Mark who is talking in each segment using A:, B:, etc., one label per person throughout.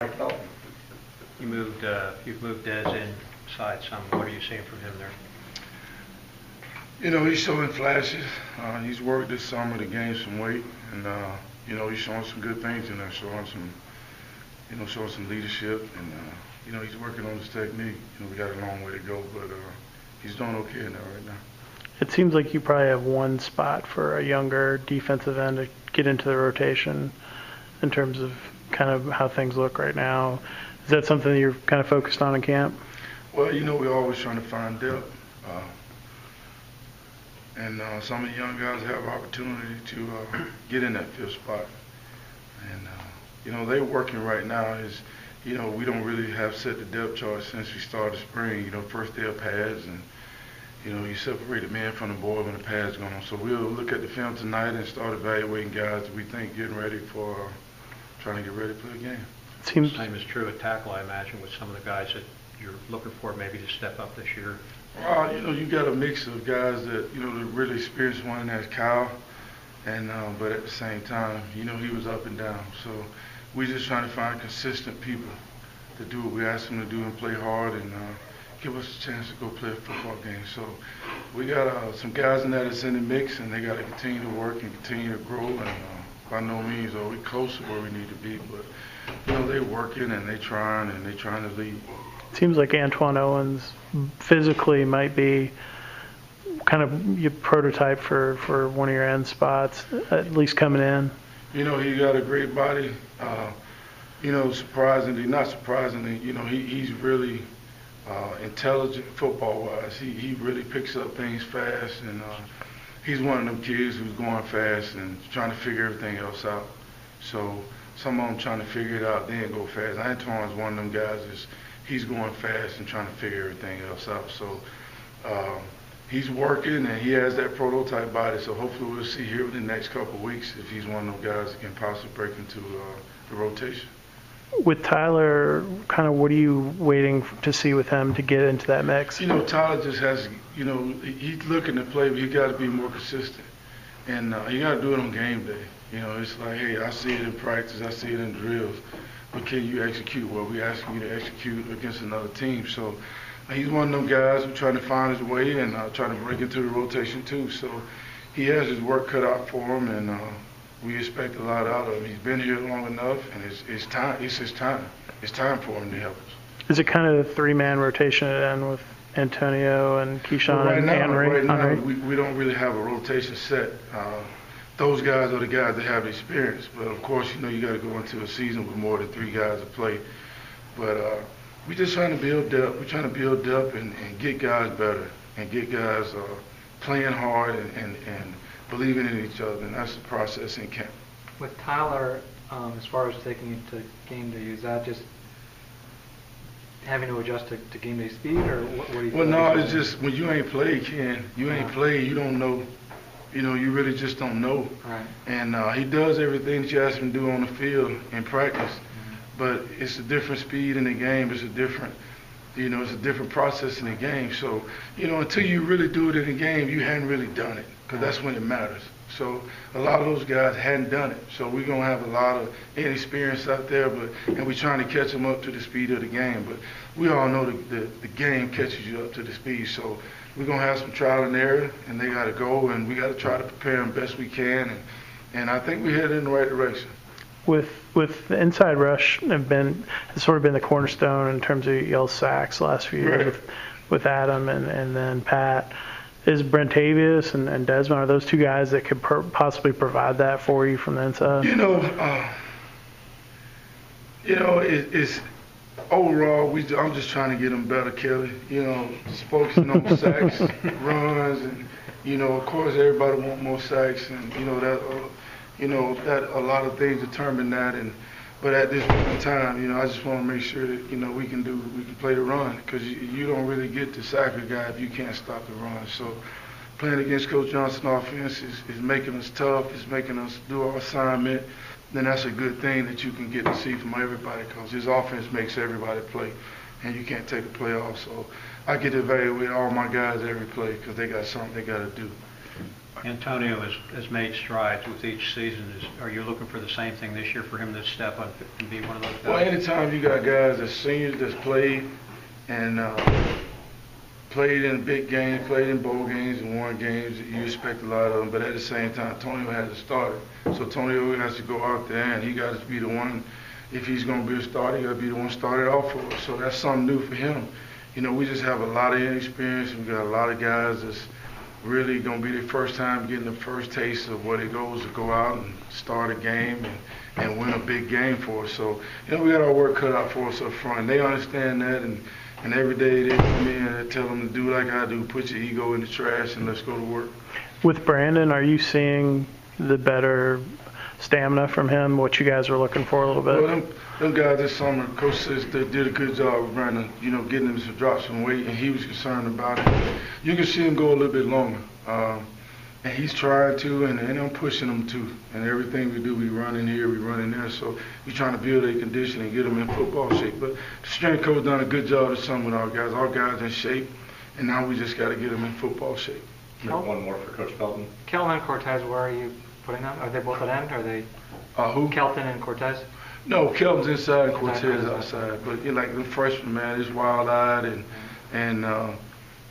A: Mike Pelton.
B: You've moved Dez inside some. What are you seeing from him there?
C: You know, he's showing flashes. He's worked this summer to gain some weight, and you know, he's showing some good things in there, showing some leadership, and you know, he's working on his technique. You know, we got a long way to go, but he's doing okay in there right now.
D: It seems like you probably have one spot for a younger defensive end to get into the rotation in terms of kind of how things look right now. Is that something that you're kind of focused on in camp?
C: Well, you know, we're always trying to find depth. And some of the young guys have opportunity to get in that fifth spot. And, you know, they're working right now. You know, we don't really have set the depth chart since we started spring. You know, first day of pads, and, you know, you separate the man from the boy when the pads go on. So we'll look at the film tonight and start evaluating guys that we think getting ready for trying to get ready for the game.
B: The same is true at tackle, I imagine, with some of the guys that you're looking for maybe to step up this year.
C: You know, you got a mix of guys that, you know, the really experienced one, that's Kyle, and but at the same time, you know, he was up and down. So we're just trying to find consistent people to do what we ask them to do and play hard and give us a chance to go play a football game. So we got some guys in there that's in the mix, and they got to continue to work and continue to grow. And by no means are we close to where we need to be, but you know, they're working and they're trying to lead.
D: Seems like Antwon Owens physically might be kind of your prototype for one of your end spots, at least coming in.
C: You know, he got a great body. You know, not surprisingly, you know, he's really intelligent football-wise. He really picks up things fast, and he's one of them kids who's going fast and trying to figure everything else out. So some of them trying to figure it out, then go fast. Antwon's one of them guys he's going fast and trying to figure everything else out. So he's working, and he has that prototype body. So hopefully we'll see here in the next couple of weeks if he's one of those guys that can possibly break into the rotation.
D: With Tyler, kind of what are you waiting to see with him to get into that mix?
C: You know, Tyler just has, you know, he's looking to play, but he got to be more consistent. And you got to do it on game day. You know, it's like, hey, I see it in practice, I see it in drills, but can you execute? Well, we're asking you to execute against another team. So he's one of them guys who's trying to find his way and trying to break into the rotation too. So he has his work cut out for him, and we expect a lot out of him. He's been here long enough, and it's time. It's his time. It's time for him to help us.
D: Is it kind of a three-man rotation at end with Antonio and Keyshawn and Henry?
C: Right now, we don't really have a rotation set. Those guys are the guys that have the experience. But, of course, you know, you got to go into a season with more than three guys to play. But we're just trying to build depth. We're trying to build depth and get guys better and get guys playing hard and believing in each other. And that's the process in camp.
A: With Tyler, as far as taking it to game day, is that just having to adjust to game day speed, or what do you think?
C: Well, no, it's just when you ain't played, Ken, you ain't played, you don't know. You know, you really just don't know.
A: Right.
C: And he does everything that you ask him to do on the field in practice, but it's a different speed in the game. It's a different, you know, it's a different process in the game. So, you know, until you really do it in the game, you hadn't really done it, because that's when it matters. So a lot of those guys hadn't done it. So we're going to have a lot of inexperience out there, and we're trying to catch them up to the speed of the game. But we all know the game catches you up to the speed. So we're going to have some trial and error, and they got to go, and we got to try to prepare them best we can. And I think we're headed in the right direction.
D: With the inside rush has sort of been the cornerstone in terms of y'all's sacks the last few years with Adam and then Pat. Is Brentavious and Desmond, are those two guys that could possibly provide that for you from the inside?
C: You know, it's overall, I'm just trying to get them better, Kelly. You know, just focusing on sacks, runs, and, you know, of course, everybody want more sacks, and, that a lot of things determine that. But at this point in time, you know, I just want to make sure that, you know, we can play the run, because you don't really get to sack a guy if you can't stop the run. So playing against Coach Johnson's offense is making us tough. It's making us do our assignment. Then that's a good thing that you can get to see from everybody, because his offense makes everybody play, and you can't take a play off. So I get to evaluate all my guys every play, because they got something they got to do.
B: Antonio has made strides with each season. Are you looking for the same thing this year for him to step up and be one of those guys?
C: Well, anytime you got guys that's seniors that's played and played in big games, played in bowl games and won games, you expect a lot of them. But at the same time, Tonio has to start. So Tonio has to go out there and he got to be the one. If he's going to be a starter, he got to be the one started off for us. So that's something new for him. You know, we just have a lot of inexperience. We got a lot of guys that's really going to be their first time getting the first taste of what it goes to go out and start a game and win a big game for us. So, you know, we got our work cut out for us up front. They understand that, and every day they come in and tell them to do like I do, put your ego in the trash and let's go to work.
D: With Brandon, are you seeing the better stamina from him, what you guys were looking for a little bit?
C: Well, them guys this summer, Coach says they did a good job with Brandon, you know, getting him to drop some weight, and he was concerned about it. You can see him go a little bit longer, and he's trying to, and I'm pushing him to. And everything we do, we run in here, we run in there, so we're trying to build a condition and get them in football shape. But the strength coach done a good job this summer with our guys. Our guys in shape, and now we just got to get them in football shape.
E: One more for Coach Pelton.
A: Kelton and Cortez, where are you putting them? Are they both at end? Are they
C: Who?
A: Kelton and Cortez?
C: No, Kelton's inside and Cortez outside. But you know, like the freshman, man, is wild-eyed and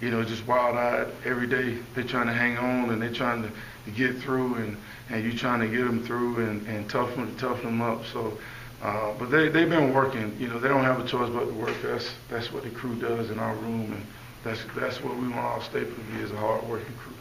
C: you know, just wild-eyed every day. They're trying to hang on and they're trying to get through, and you're trying to get them through and toughen them up. So, but they've been working. You know, they don't have a choice but to work. That's what the crew does in our room, and that's what we want our staple to be, is a hard-working crew.